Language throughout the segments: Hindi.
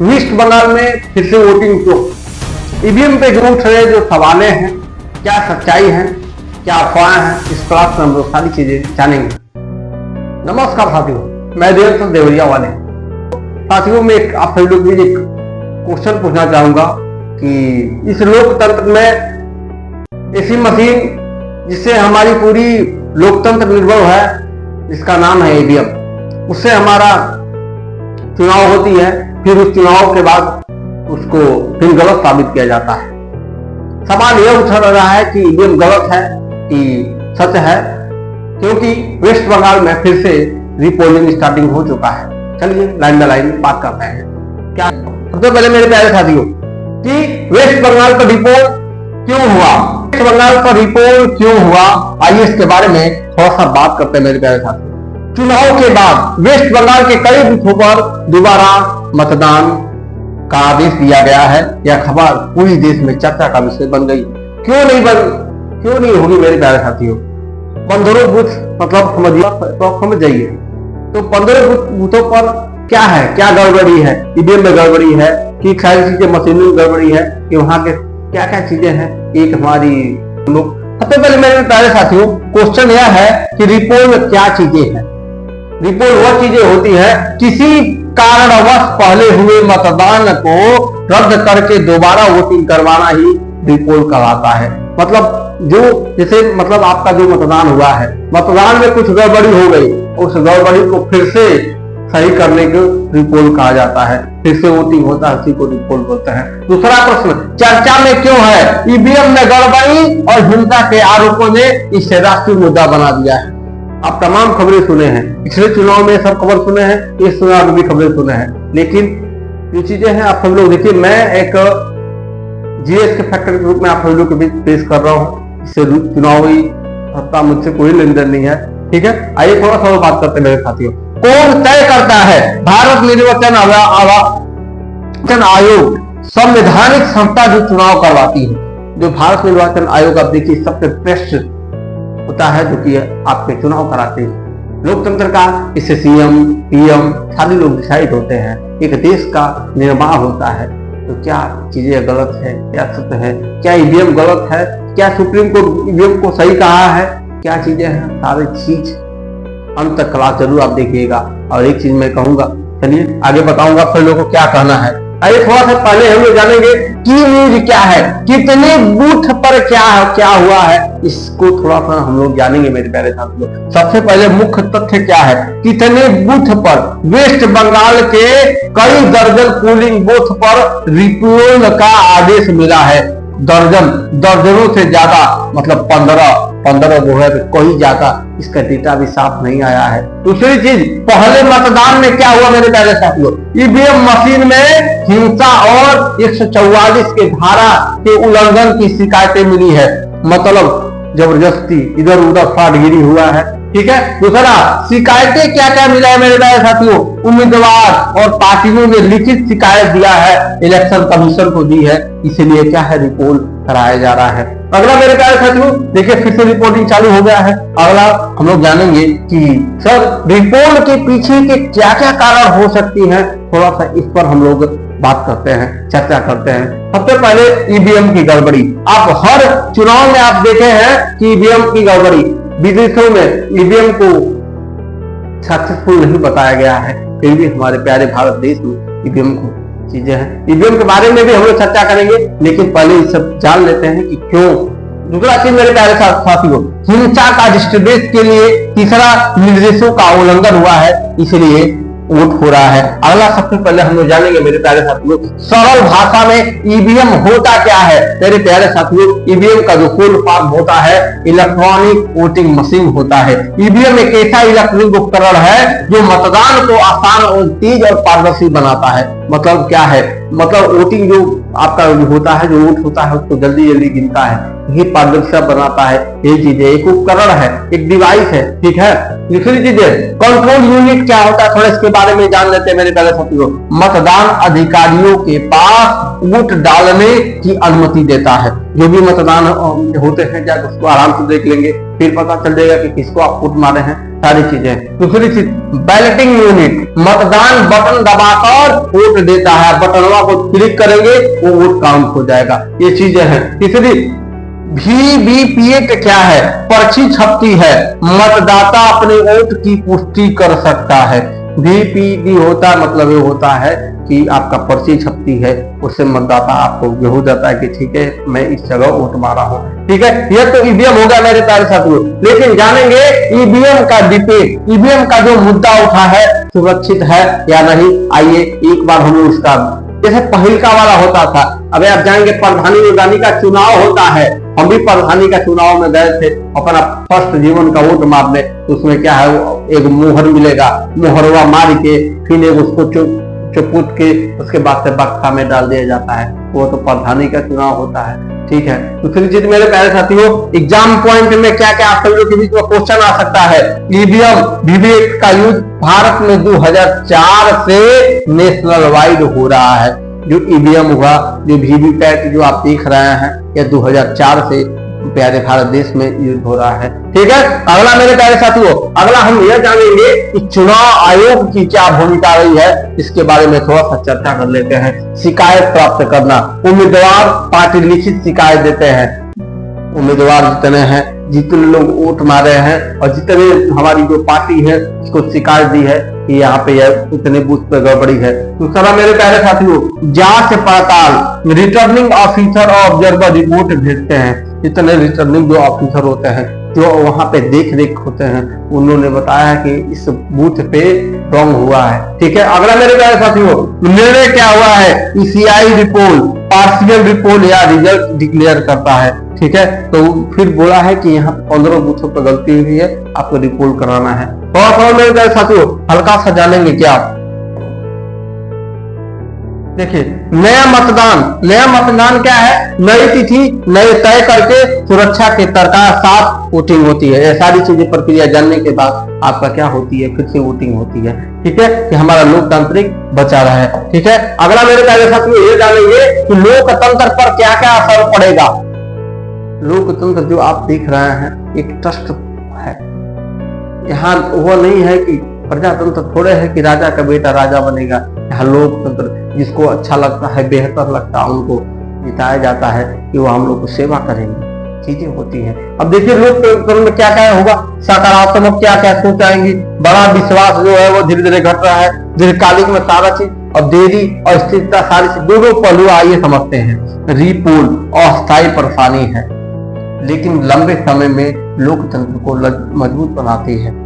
वेस्ट बंगाल में फिर से वोटिंग क्यों? ईवीएम पे जो उठ रहे जो सवाले हैं, क्या सच्चाई है, क्या अफवाहें हैं, इस क्लास में हम लोग सारी चीजें जानेंगे। नमस्कार साथियों, मैं देवेंद्र देवरिया वाले। साथियों, मैं आप सभी लोग भी एक क्वेश्चन पूछना चाहूंगा कि इस लोकतंत्र में ऐसी मशीन जिससे हमारी पूरी लोकतंत्र निर्भर है, जिसका नाम है ईवीएम, उससे हमारा चुनाव होती है, फिर उस चुनाव के बाद उसको फिर गलत साबित किया जाता है। सवाल यह उठ रहा है कि ईवीएम गलत है कि सच है, क्योंकि वेस्ट बंगाल में फिर से रीपोलिंग स्टार्टिंग हो चुका है। चलिए लाइन बाय लाइन बात करते हैं। क्या सबसे पहले मेरे प्यारे साथियों कि वेस्ट बंगाल का रिपोल क्यों हुआ, वेस्ट बंगाल का रिपोल क्यों हुआ, आइए इसके बारे में थोड़ा सा बात करते हैं मेरे प्यारे साथियों। चुनाव के बाद वेस्ट बंगाल के कई बूथों पर दोबारा मतदान का आदेश दिया गया है। यह खबर पूरी देश में चर्चा का विषय बन गई। क्यों नहीं होगी मेरे प्यारे साथियों? 15 बूथ मतलब समझ जाइए, तो 15 बूथों पर क्या है, क्या गड़बड़ी है, ईवीएम में गड़बड़ी है कि सारी चीजें मशीनरी में गड़बड़ी है कि वहां के क्या क्या चीजें हैं। एक हमारी लोग, सबसे पहले मेरे प्यारे साथियों क्वेश्चन यह है कि रिपोल में क्या चीजें हैं। रिपोल वह चीजें होती है किसी कारणवश पहले हुए मतदान को रद्द करके दोबारा वोटिंग करवाना ही रिपोल कहलाता है। मतलब जो जैसे मतलब आपका जो मतदान हुआ है, मतदान में कुछ गड़बड़ी हो गई, उस गड़बड़ी को फिर से सही करने को रिपोल कहा जाता है, फिर से वोटिंग होता है, उसी को रिपोल बोलते हैं। दूसरा प्रश्न चर्चा में क्यों है, ईवीएम में गड़बड़ी और हिंसा के आरोपों ने इसे राष्ट्रीय मुद्दा बना दिया है। आप तमाम खबरें सुने हैं, पिछले चुनाव में सब खबर सुने हैं, इस चुनाव में भी खबरें सुने हैं, लेकिन जो चीजें हैं आप सब लोग देखिए, मैं एक जीएस के फैक्टर के रूप में आप सब लोग के बीच पेश कर रहा हूँ। इससे चुनावी सत्ता मुझसे कोई लेन देन नहीं है, ठीक है। आइए थोड़ा सा बात करते हैं मेरे साथियों। कौन तय करता है? भारत निर्वाचन आयोग संवैधानिक संस्था जो चुनाव करवाती है, जो भारत निर्वाचन आयोग आप देखिए सबसे श्रेष्ठ होता है, जो कि आपके चुनाव कराते हैं। लोकतंत्र का इससे सीएम पीएम सारे लोग डिसाइड होते हैं, एक देश का निर्माण होता है। तो क्या चीजें गलत है, क्या सत्य है, क्या ईवीएम गलत है, क्या सुप्रीम कोर्ट ईवीएम को सही कहा है, क्या चीजें हैं, सारी चीज अंत तक क्लास जरूर आप देखिएगा। और एक चीज मैं कहूंगा, चलिए आगे बताऊंगा फिर लोगों को क्या कहना है। आइए थोड़ा सा पहले हम लोग जानेंगे की न्यूज क्या है, कितने बूथ पर क्या हुआ है, इसको थोड़ा सा हम लोग जानेंगे मेरे प्यारे साथियों। सबसे पहले मुख्य तथ्य क्या है, कितने बूथ पर वेस्ट बंगाल के कई दर्जन पोलिंग बूथ पर रिपोल का आदेश मिला है। दर्जनों से ज्यादा, मतलब 15 वो है, कोई ज्यादा, इसका डेटा भी साफ नहीं आया है। दूसरी चीज, पहले मतदान में क्या हुआ मेरे प्यारे साथियों, ईवीएम मशीन में हिंसा और 144 के धारा के उल्लंघन की शिकायतें मिली है। मतलब जबरदस्ती इधर उधर फाटगिरी हुआ है, ठीक है। दूसरा, शिकायतें क्या क्या मिला है मेरे प्यारे साथियों, उम्मीदवार और पार्टियों ने लिखित शिकायत दिया है, इलेक्शन कमीशन को दी है, इसलिए क्या है रिपोल कराया जा रहा है। अगला मेरे प्यारे साथियों देखिए, फिर से रिपोर्टिंग चालू हो गया है। अगला हम लोग जानेंगे कि सर रिपोल के पीछे के क्या क्या कारण हो सकती है, थोड़ा सा इस पर हम लोग बात करते हैं, चर्चा करते हैं। सबसे पहले ईवीएम की गड़बड़ी। आप हर चुनाव में आप देखे हैं कि ईवीएम की गड़बड़ी, विदेशों में ईवीएम को सक्सेसफुल नहीं बताया गया है, फिर भी हमारे प्यारे भारत देश में ईवीएम को चीजें हैं। ईवीएम के बारे में भी हम लोग चर्चा करेंगे, लेकिन पहले ये सब जान लेते हैं कि क्यों। दूसरा चीज मेरे प्यारे साथियों, हिंसा का डिस्टर्बेंस के लिए तीसरा निर्देशों का उल्लंघन हुआ है, इसलिए वोट हो रहा है। अगला सबसे पहले हम लोग जानेंगे मेरे प्यारे साथियों, सरल भाषा में ईवीएम होता क्या है। मेरे प्यारे साथियों, ईवीएम का जो फुल फॉर्म होता है इलेक्ट्रॉनिक वोटिंग मशीन होता है। ईवीएम एक ऐसा इलेक्ट्रॉनिक उपकरण है जो मतदान को आसान और तेज और पारदर्शी बनाता है। मतलब क्या है, मतलब वोटिंग जो आपका होता है, जो वोट होता है उसको जल्दी जल्दी गिनता है, ये पारदर्शिता बनाता है। ये चीजें एक उपकरण है, एक डिवाइस है, ठीक है। दूसरी चीज कंट्रोल यूनिट क्या होता है, थोड़ा इसके बारे में जान लेते हैं मेरे प्यारे साथियों। मतदान अधिकारियों के पास वोट डालने की अनुमति देता है। जो भी मतदान होते हैं क्या उसको आराम से देख लेंगे, फिर पता चल जाएगा कि किसको आप वोट मारे हैं। सारी चीजें। दूसरी चीज बैलेटिंग यूनिट, मतदान बटन दबाकर वोट देता है, बटनवा को क्लिक करेंगे वो वोट काउंट हो जाएगा, ये चीजें हैं। तीसरी वीवीपीएटी क्या है, पर्ची छपती है, मतदाता अपने वोट की पुष्टि कर सकता है। वीपीडी होता मतलब ये होता है कि आपका पर्ची छपती है, उससे मतदाता आपको ये हो जाता है कि ठीक है मैं इस जगह वोट मारा हूं, ठीक है। यह तो ईवीएम हो गया मेरे प्यारे साथियों, लेकिन जानेंगे ईवीएम का डिबेट, ईवीएम का जो मुद्दा उठा है सुरक्षित है या नहीं। आइए एक बार हम उसका, जैसे पहिलका वाला होता था, अबे आप जाएंगे प्रधानी का चुनाव होता है, हम भी प्रधानी का चुनाव में गए थे अपना फर्स्ट जीवन का वोट मारने, तो उसमें क्या है एक मोहर मिलेगा, मोहरवा मार के फिर एक उसको चुपूट के उसके बाद से बक्सा में डाल दिया जाता है, वो तो प्रधानी का चुनाव होता है, ठीक है। दूसरी चीज मेरे प्यारे साथियों, एग्जाम पॉइंट में क्या क्या आप सभी के बीच में क्वेश्चन आ सकता है। ईवीएम वीवीपैट का यूज भारत में 2004 से नेशनल वाइड हो रहा है। जो ईवीएम हुआ, जो वीवीपैट जो आप देख रहे हैं, यह 2004 से प्यारे भारत देश में यूज हो रहा है, ठीक है। अगला मेरे प्यारे साथियों, अगला हम यह जानेंगे कि चुनाव आयोग की क्या भूमिका रही है, इसके बारे में थोड़ा सा चर्चा कर लेते हैं। शिकायत प्राप्त करना, उम्मीदवार पार्टी लिखित शिकायत देते हैं, उम्मीदवार जितने हैं, जितने लोग वोट मारे हैं और जितने हमारी जो पार्टी है उसको शिकायत दी है कि यहाँ पे इतने बूथ पे गड़बड़ी है। दूसरा मेरे प्यारे साथियों, जांच पड़ताल, रिटर्निंग ऑफिसर और ऑब्जर्वर रिपोर्ट भेजते हैं। जितने रिटर्निंग जो ऑफिसर होते हैं जो वहां पे देख रेख होते हैं, उन्होंने बताया है कि इस बूथ पे रॉन्ग हुआ है, ठीक है। अगला मेरे प्यारे साथियों, निर्णय क्या हुआ है, ईसीआई रिपोर्ट, पार्शियल रिपोर्ट या रिजल्ट डिक्लेयर करता है, ठीक है। तो फिर बोला है कि यहाँ 15 बूथों पर गलती हुई है, आपको रिपोर्ट कराना है। और मेरे प्यारे साथियों हल्का सा जानेंगे क्या, देखिए नया मतदान क्या है, नई तिथि नए तय करके सुरक्षा के साथ वोटिंग होती है। ये सारी चीजें प्रक्रिया जानने के बाद आपका क्या होती है, फिर से वोटिंग होती है, ठीक है, कि हमारा लोकतांत्रिक बचा रहा है, ठीक है। अगला मेरे प्यारे साथियों ये जानेंगे कि लोकतंत्र पर क्या क्या असर पड़ेगा। लोकतंत्र जो आप देख रहे हैं एक ट्रस्ट है, यहाँ वो नहीं है कि प्रजातंत्र थोड़े है कि राजा का बेटा राजा बनेगा। यहाँ लोकतंत्र जिसको अच्छा लगता है, बेहतर लगता है, उनको जिताया जाता है कि वो हम लोग को सेवा करेंगे, चीजें होती हैं। अब देखिए लोकतंत्र में क्या क्या होगा, सकारात्मक क्या क्या सोच आएंगी, बड़ा विश्वास जो है वो धीरे धीरे घट रहा है, दीर्घकालिक में सारा चीज, और देरी और स्थिरता, सारी चीज दो पहलू आइए समझते हैं। रीपोल अस्थायी परेशानी है, लेकिन लंबे समय में लोकतंत्र को मजबूत बनाती है।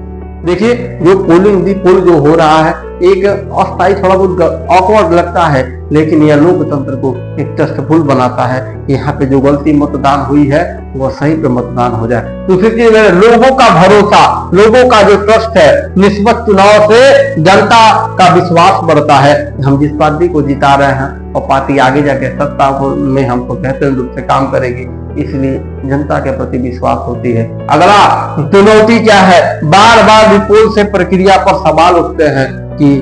देखिए जो पोल जो हो रहा है एक अस्थायी, थोड़ा बहुत ऑकवर्ड लगता है, लेकिन यह लोकतंत्र को एक ट्रस्टफुल बनाता है। यहाँ पे जो गलती मतदान हुई है वो सही पे मतदान हो जाए। दूसरी चीज लोगों का भरोसा, लोगों का जो ट्रस्ट है, निष्पक्ष चुनाव से जनता का विश्वास बढ़ता है। हम जिस पार्टी को जिता रहे हैं और पार्टी आगे जाके सत्ता में हमको बेहतर रूप से काम करेगी, इसलिए जनता के प्रति विश्वास होती है। अगला चुनौती क्या है, बार बार रिपोर्ट से प्रक्रिया पर सवाल उठते हैं कि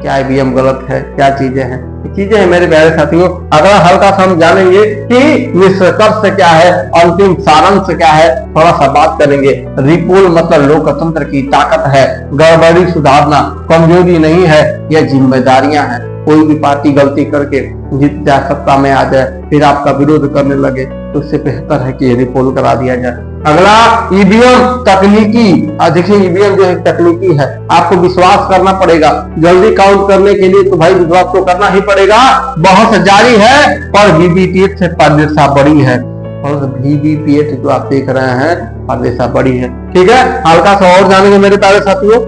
क्या ईवीएम गलत है, क्या चीजें हैं, चीजें हैं मेरे प्यारे साथियों। अगला हल्का सा हम जानेंगे कि निष्कर्ष क्या है, अंतिम सारांश क्या है, थोड़ा सा बात करेंगे। रिपोल मतलब लोकतंत्र की ताकत है, गड़बड़ी सुधारना कमजोरी नहीं है, यह जिम्मेदारियां हैं। कोई भी पार्टी गलती करके जीत जाए, सत्ता में आ जाए, फिर आपका विरोध करने लगे, तो उससे बेहतर है कि रिपोल करा दिया जाए। अगला ईवीएम तकनीकी, देखिए ईवीएम जो है तकनीकी है, आपको विश्वास करना पड़ेगा। जल्दी काउंट करने के लिए तो भाई विश्वास तो करना ही पड़ेगा, बहुत जारी है, पर वीवीपैट से पारदर्शिता बड़ी है, और वीवीपैट जो आप देख रहे हैं पारदर्शिता बड़ी है, ठीक है। हल्का सा और जानेंगे मेरे प्यारे साथियों,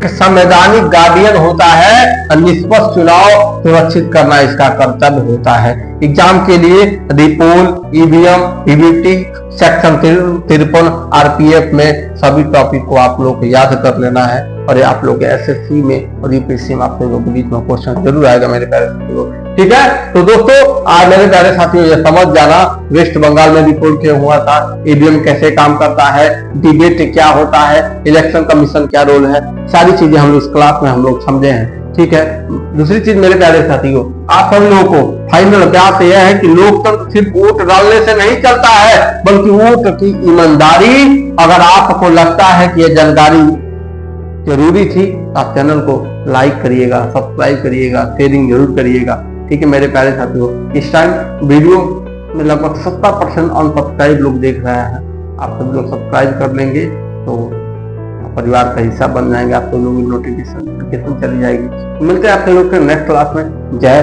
संवैधानिक गार्डियन होता है, निष्पक्ष चुनाव सुरक्षित करना इसका कर्तव्य होता है। एग्जाम के लिए repoll, EVM, VVPAT, section 53 RPF में सभी टॉपिक को आप लोग को याद कर लेना है, और ये आप लोग एसएससी में और यूपीएससी में आप लोगों के बीच में क्वेश्चन जरूर आएगा मेरे प्यारे साथियों, ठीक है। तो दोस्तों आज मेरे प्यारे साथियों ये समझ जाना वेस्ट बंगाल में रिपोर्ट क्या हुआ था, ईवीएम कैसे काम करता है, डिबेट क्या होता है, इलेक्शन कमीशन क्या रोल है, सारी चीजें हम इस क्लास में हम लोग समझे हैं। ठीक है। दूसरी चीज मेरे प्यारे साथियों, आप सब लोगों को फाइनल बात यह है कि लोकतंत्र सिर्फ वोट डालने से नहीं चलता है, बल्कि वोट की ईमानदारी। अगर आपको लगता है कि यह जानकारी जरूरी थी तो आप चैनल को लाइक करिएगा, सब्सक्राइब करिएगा, शेयरिंग जरूर करिएगा। ठीक है मेरे प्यारे साथियों, इस टाइम वीडियो में लगभग 70% अनसब्सक्राइब लोग देख रहे हैं। आप सब लोग सब्सक्राइब कर लेंगे तो परिवार का हिस्सा बन जाएंगे, आप लोगों की नोटिफिकेशन चली जाएगी। मिलते हैं आप लोग के नेक्स्ट क्लास में। जय